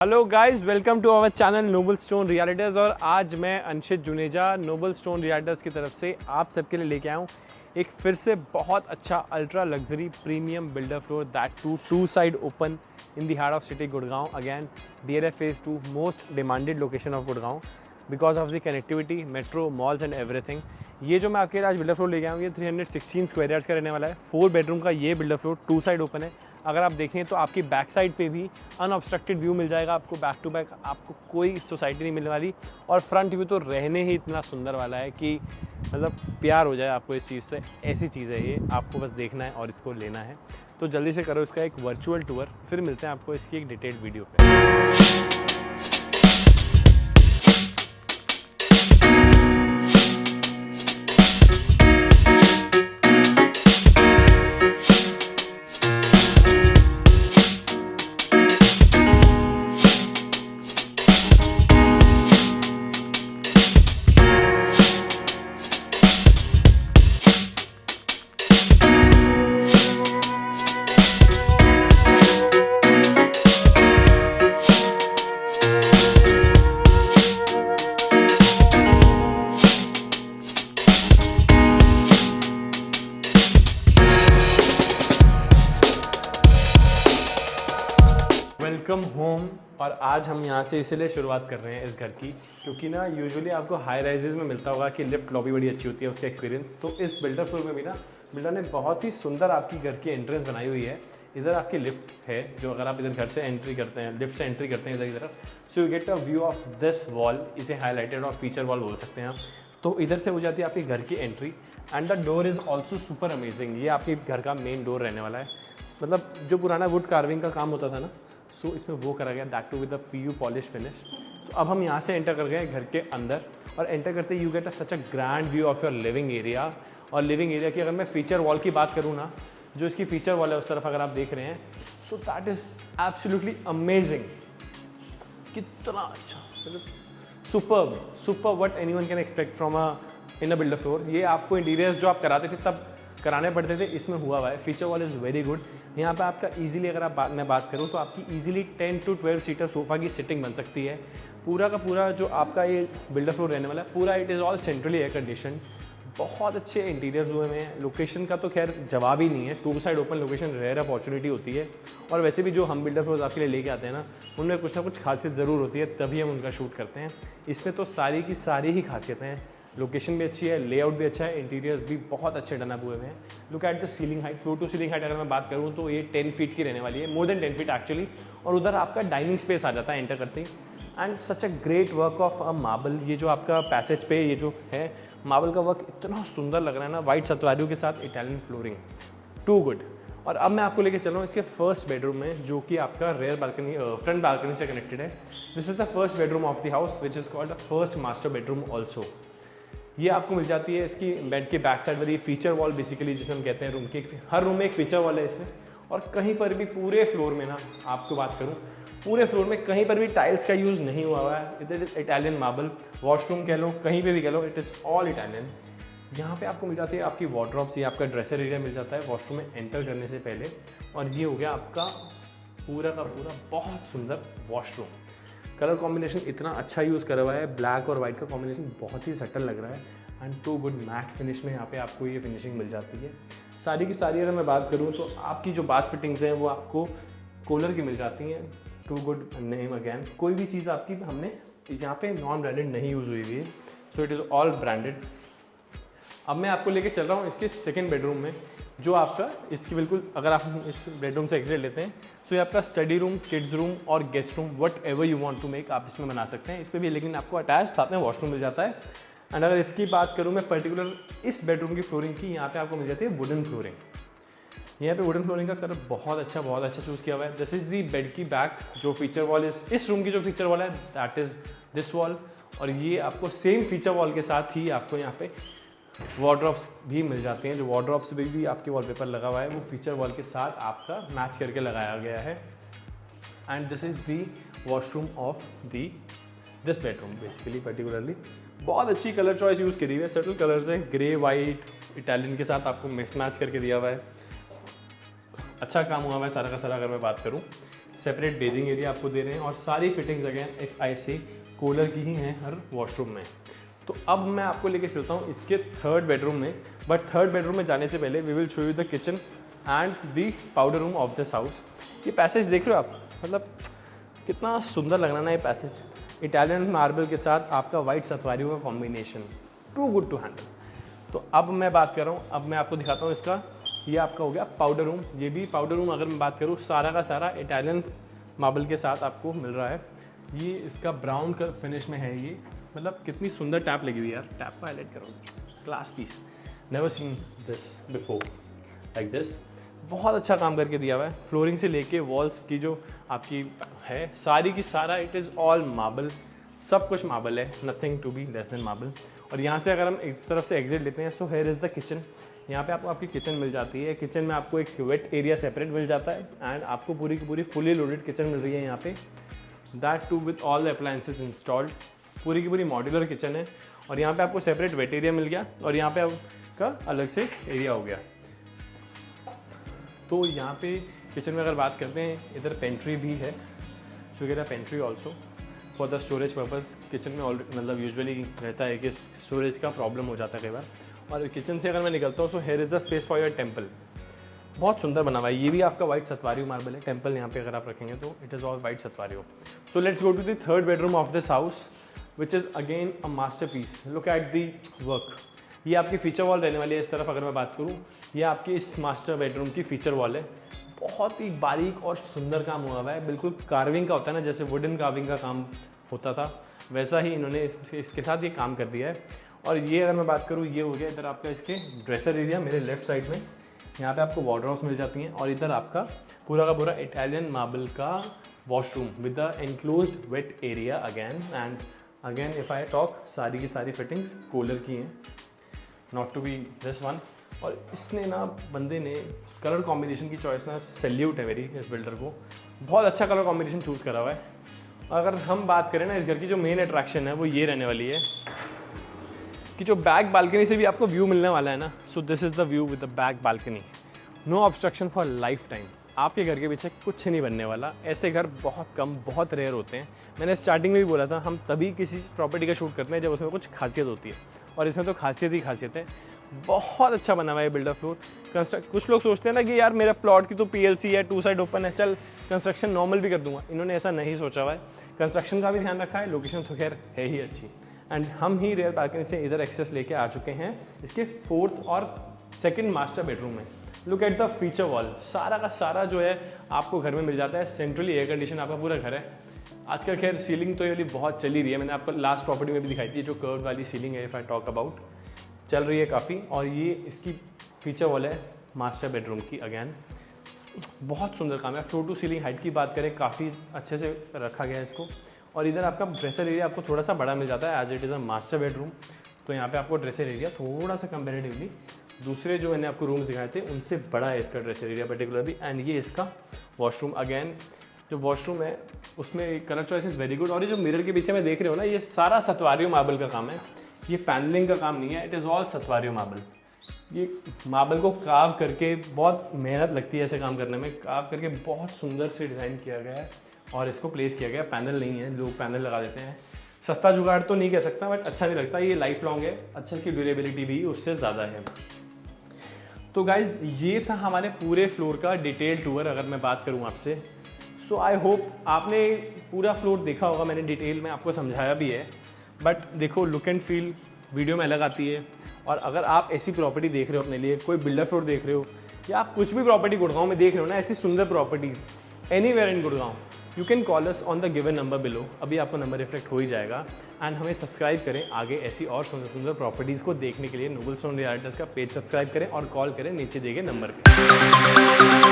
Hello guys, welcome to our channel Noble Stone Realtors. और आज मैं Anshit Juneja Noble Stone Realtors की तरफ से आप सबके लिए लेके आया हूँ एक फिर से बहुत अच्छा ultra luxury premium builder floor, that two side open in the heart of city Gurgaon. Again DLF Phase 2 most demanded location of Gurgaon because of the connectivity, metro, malls and everything. ये जो मैं आपके लिए आज बिल्डर फ्लोर लेके आया हूँ, ये 316 स्क्वायर यार्ड्स का रहने वाला है। 4 बेडरूम का ये बिल्डर फ्लोर 2 साइड ओपन है। अगर आप देखें तो आपकी बैक साइड पे भी अनऑब्स्ट्रक्टेड व्यू मिल जाएगा आपको, बैक टू बैक आपको कोई सोसाइटी नहीं मिलने वाली। और फ्रंट व्यू तो रहने ही इतना सुंदर वाला है कि मतलब प्यार हो जाए आपको इस चीज़ से। ऐसी चीज़ है ये, आपको बस देखना है और इसको लेना है। तो जल्दी से करो इसका एक वर्चुअल टूर, फिर मिलते हैं आपको इसकी एक डिटेल्ड वीडियो पे। Welcome home. और आज हम यहाँ से इसलिए शुरुआत कर रहे हैं इस घर की, क्योंकि ना यूजुअली आपको हाई राइजेस में मिलता होगा कि लिफ्ट लॉबी बड़ी अच्छी होती है उसका एक्सपीरियंस। तो इस बिल्डर फ्लोर में भी ना बिल्डर ने बहुत ही सुंदर आपकी घर की एंट्रेंस बनाई हुई है। इधर आपकी लिफ्ट है, जो अगर आप इधर घर से एंट्री करते हैं, लिफ्ट से एंट्री करते हैं इधर की तरफ, so you get a view of this wall. इसे हाईलाइटेड और फीचर वॉल बोल सकते हैं आप। तो इधर से हो जाती है आपकी घर की entry and the door is also super amazing. ये आपके घर का मेन डोर रहने वाला है। मतलब जो पुराना वुड कार्विंग का काम होता था ना, सो इसमें वो करा गया, that too with the PU polish finish. तो अब हम यहाँ से एंटर कर गए घर के अंदर, और एंटर करते you get a such a grand view of your living area. और लिविंग एरिया की अगर मैं फीचर वॉल की बात करूँ ना, जो इसकी फीचर वॉल है उस तरफ अगर आप देख रहे हैं, so that is absolutely amazing. कितना अच्छा, मतलब super what anyone can expect from in a builder floor. ये आपको इंटीरियर्स जो आप कराते थे तब कराने पड़ते थे, इसमें हुआ हुआ है। Feature wall is very good. यहाँ पे आपका इजीली, अगर आप मैं बात करूँ तो आपकी इजीली 10 to 12 सीटर सोफ़ा की सिटिंग बन सकती है। पूरा का पूरा जो आपका ये बिल्डर फ्लोर रहने वाला है, पूरा it is all centrally air condition. बहुत अच्छे इंटीरियर्स हुए हैं। लोकेशन का तो खैर जवाब ही नहीं है। 2 side open location rare opportunity होती है। और वैसे भी जो हम बिल्डर फ्लोर्स आपके लिए लेके आते हैं ना, उनमें कुछ ना कुछ खासियत ज़रूर होती है, तभी हम उनका शूट करते हैं। इसमें तो सारी की सारी ही खासियतें हैं। लोकेशन भी अच्छी है, लेआउट भी अच्छा है, इंटीरियर्स भी बहुत अच्छे डन अप हुए हैं। Look at the ceiling height, floor to ceiling height अगर मैं बात करूँ तो ये 10 फीट की रहने वाली है, मोर देन 10 फीट एक्चुअली। और उधर आपका डाइनिंग स्पेस आ जाता है एंटर करते ही। And such a great work of a marble. ये जो आपका पैसेज पे ये जो है मार्बल का वर्क इतना सुंदर लग रहा है ना, वाइट सतवारियों के साथ इटालियन फ्लोरिंग, टू गुड। और अब मैं आपको लेके चल रहा हूँ इसके फर्स्ट बेडरूम में, जो कि आपका रेयर बालकनी, फ्रंट बालकनी से कनेक्टेड है। This is the first bedroom of the house which is called the first master bedroom also. ये आपको मिल जाती है इसकी बेड के बैक साइड वाली फीचर वॉल, बेसिकली जिसे हम कहते हैं रूम की। हर रूम में एक फीचर वॉल है इसमें। और कहीं पर भी पूरे फ्लोर में ना, आपको बात करूँ, पूरे फ्लोर में कहीं पर भी टाइल्स का यूज़ नहीं हुआ हुआ है। It is Italian marble. Washroom कह लो, कहीं पे भी कह लो, इट इज़ ऑल इटालियन। यहाँ पे आपको मिल जाती है आपकी वार्डरोब्स, ये आपका ड्रेसर एरिया मिल जाता है वॉशरूम में एंटर करने से पहले। और ये हो गया आपका पूरा का पूरा बहुत सुंदर वॉशरूम। कलर कॉम्बिनेशन इतना अच्छा यूज़ करा हुआ है, ब्लैक और वाइट का कॉम्बिनेशन बहुत ही सटल लग रहा है। And too good matte finish में यहाँ पे आपको ये फिनिशिंग मिल जाती है। सारी की सारी अगर मैं बात करूँ तो आपकी जो बाथ फिटिंग्स हैं वो आपको कोलर की मिल जाती हैं। Too good name again. कोई भी चीज़ आपकी हमने यहाँ पे नॉन ब्रांडेड नहीं यूज़ हुई है, so it is all branded. अब मैं आपको लेके चल रहा हूँ इसके सेकेंड बेडरूम में, जो आपका इसकी बिल्कुल, अगर आप इस बेडरूम से एग्जिट लेते हैं, सो ये आपका स्टडी रूम, किड्स रूम और guest room, whatever you want to make, आप इसमें बना सकते हैं। इस पर भी लेकिन आपको अटैच साथ में वॉशरूम मिल जाता है। एंड अगर इसकी बात करूँ मैं पर्टिकुलर इस बेडरूम की फ्लोरिंग की, यहाँ पे आपको मिल जाती है वुडन फ्लोरिंग। यहाँ पे वुडन फ्लोरिंग का कलर बहुत अच्छा चूज़ किया हुआ है। दिस इज दी बेड की बैक, जो फीचर वॉल इस रूम की जो फीचर वॉल है, दैट इज दिस वॉल। और ये आपको सेम फीचर वॉल के साथ ही आपको यहाँ पे वार्डरोब्स भी मिल जाती हैं। जो वार्डरोब्स भी आपके वॉलपेपर लगा हुआ है, वो फीचर वॉल के साथ आपका मैच करके लगाया गया है। And this is the washroom of the this bedroom basically particularly. बहुत अच्छी कलर चॉइस यूज़ करी हुई है, सटल कलर्स है, ग्रे वाइट इटालियन के साथ आपको मिक्स मैच करके दिया हुआ है। अच्छा काम हुआ है सारा का सारा। अगर मैं बात करूँ सेपरेट बेदिंग एरिया आपको दे रहे हैं और सारी फिटिंग्स अगेन इफ आई से कूलर की ही हैं हर वॉशरूम में। तो अब मैं आपको लेके चलता हूँ इसके थर्ड बेडरूम में, बट थर्ड बेडरूम में जाने से पहले we will show you the kitchen and the powder room of this house. ये पैसेज देख रहे हो आप, मतलब कितना सुंदर लग रहा है ना ये पैसेज, इटालियन मार्बल के साथ आपका वाइट सतवारियों का combination, too good to handle. तो अब मैं बात कर रहा हूँ, अब मैं आपको दिखाता हूँ इसका, ये आपका हो गया पाउडर रूम। ये भी पाउडर रूम अगर मैं बात करूँ सारा का सारा इटालियन मार्बल के साथ आपको मिल रहा है। ये इसका ब्राउन कलर फिनिश में है ये, मतलब कितनी सुंदर टैप लगी हुई यार, टैप को हाईलाइट करो, class piece, never seen this before like this. बहुत अच्छा काम करके दिया हुआ है, फ्लोरिंग से लेके वॉल्स की जो आपकी है सारी की सारा इट इज़ ऑल मार्बल, सब कुछ मार्बल है, nothing to be less than marble. और यहाँ से अगर हम इस तरफ से एग्जिट लेते हैं सो हेयर इज़ द किचन। यहाँ पे आपको आपकी किचन मिल जाती है, किचन में आपको एक वेट एरिया सेपरेट मिल जाता है एंड आपको पूरी की पूरी फुली लोडेड किचन मिल रही है यहाँ पे, that too with all the appliances installed. पूरी की पूरी मॉड्यूलर किचन है और यहाँ पे आपको सेपरेट वेट एरिया मिल गया और यहाँ पे आपका अलग से एरिया हो गया। तो यहाँ पे किचन में अगर बात करते हैं, इधर पेंट्री भी है, सो get a pantry also for the storage purpose. Kitchen में मतलब यूजुअली रहता है कि स्टोरेज का प्रॉब्लम हो जाता है कई बार। और किचन से अगर मैं निकलता हूँ so here is the space for your temple, बहुत सुंदर बना हुआ है। ये भी आपका वाइट सतवारियो मार्बल है, टेम्पल यहाँ पे अगर आप रखेंगे तो it is all white Statuario. So let's go to the third bedroom of this house which is again a masterpiece. Look at the work, ये आपकी फीचर वॉल रहने वाली है। इस तरफ अगर मैं बात करूँ, ये आपकी इस मास्टर बेडरूम की फीचर वॉल है, बहुत ही बारीक और सुंदर काम हुआ हुआ है, बिल्कुल कार्विंग का होता है ना, जैसे वुडन कार्विंग का काम होता था वैसा ही इन्होंने इसके साथ ये काम कर दिया है। और ये अगर मैं बात करूँ, ये हो गया इधर आपका इसके ड्रेसर एरिया मेरे लेफ्ट साइड में, यहाँ पे आपको वार्डरोब्स मिल जाती हैं और इधर आपका पूरा का पूरा इटालियन मार्बल का washroom with the enclosed wet area again and if I talk, सारी की सारी फिटिंग्स कूलर की हैं, not to be this one. और इसने ना बंदे ने कलर कॉम्बिनेशन की चॉइस ना सैल्यूट है मेरी इस बिल्डर को, बहुत अच्छा कलर कॉम्बिनेशन चूज़ करा हुआ है। अगर हम बात करें ना इस घर की जो मेन अट्रैक्शन है वो ये रहने वाली है कि जो बैक बालकनी से भी आपको व्यू मिलने वाला है ना, so this is the view with the back balcony, no obstruction for lifetime. आपके घर के पीछे कुछ नहीं बनने वाला, ऐसे घर बहुत कम, बहुत रेयर होते हैं। मैंने स्टार्टिंग में भी बोला था, हम तभी किसी प्रॉपर्टी का शूट करते हैं जब उसमें कुछ खासियत होती है, और इसमें तो खासियत ही खासियत है। बहुत अच्छा बना हुआ है बिल्डर फ्लोर। कुछ लोग सोचते हैं ना कि यार मेरा प्लॉट की तो PLC है, 2 साइड ओपन है, चल कंस्ट्रक्शन नॉर्मल भी कर दूंगा। इन्होंने ऐसा नहीं सोचा हुआ है, कंस्ट्रक्शन का भी ध्यान रखा है, लोकेशन तो खैर है ही अच्छी। एंड हम ही रेयर बालकनी से इधर एक्सेस लेके आ चुके हैं इसके फोर्थ और सेकंड मास्टर बेडरूम में। Look at the feature wall, सारा का सारा जो है आपको घर में मिल जाता है। सेंट्रली एयर कंडीशन आपका पूरा घर है। आजकल खैर सीलिंग तो ये वाली बहुत चली रही है, मैंने आपको लास्ट प्रॉपर्टी में भी दिखाई थी, जो कर्व वाली सीलिंग है, इफ आई टॉक अबाउट, चल रही है काफ़ी। और ये इसकी फीचर वॉल है मास्टर बेडरूम की, अगेन बहुत सुंदर काम है। फ्लोर टू सीलिंग हाइट की बात करें, काफ़ी अच्छे से रखा गया है इसको। और इधर आपका ड्रेसर एरिया आपको थोड़ा सा बड़ा मिल जाता है as it is a master bedroom, तो यहाँ पे आपको ड्रेसर एरिया थोड़ा सा कंपेरेटिवली दूसरे जो मैंने आपको रूम्स दिखाए थे उनसे बड़ा है इसका ड्रेसर एरिया पर्टिकुलरली। एंड ये इसका वॉशरूम, अगेन जो वॉशरूम है उसमें colour choice is very good. और ये जो मिरर के पीछे मैं देख रहे हो ना, ये सारा सतवारियो मार्बल का काम है, ये पैनलिंग का काम नहीं है, इट इज़ ऑल सतवारियो मार्बल। ये मार्बल को काव करके, बहुत मेहनत लगती है ऐसे काम करने में, काव करके बहुत सुंदर से डिज़ाइन किया गया है और इसको प्लेस किया गया। पैनल नहीं है, लोग पैनल लगा देते हैं, सस्ता जुगाड़ तो नहीं कह सकता बट अच्छा नहीं लगता। ये लाइफ लॉन्ग है, अच्छा, इसकी ड्यूरेबिलिटी भी उससे ज़्यादा है। तो गाइज ये था हमारे पूरे फ्लोर का डिटेल टूर अगर मैं बात करूँ आपसे। सो आई होप आपने पूरा फ्लोर देखा होगा, मैंने डिटेल में आपको समझाया भी है। बट देखो, लुक एंड फील वीडियो में अलग आती है। और अगर आप ऐसी प्रॉपर्टी देख रहे हो अपने लिए, कोई बिल्डर फ्लोर देख रहे हो, या आप कुछ भी प्रॉपर्टी गुड़गांव में देख रहे हो ना, ऐसी सुंदर properties anywhere in Gurgaon, you can call us on the given number below. अभी आपको नंबर रिफ्लेक्ट हो ही जाएगा। एंड हमें सब्सक्राइब करें आगे ऐसी और सुंदर सुंदर प्रॉपर्टीज़ को देखने के लिए। नोबल स्टोन रियल्टर्स का पेज सब्सक्राइब करें और कॉल करें नीचे दिए गए नंबर पे।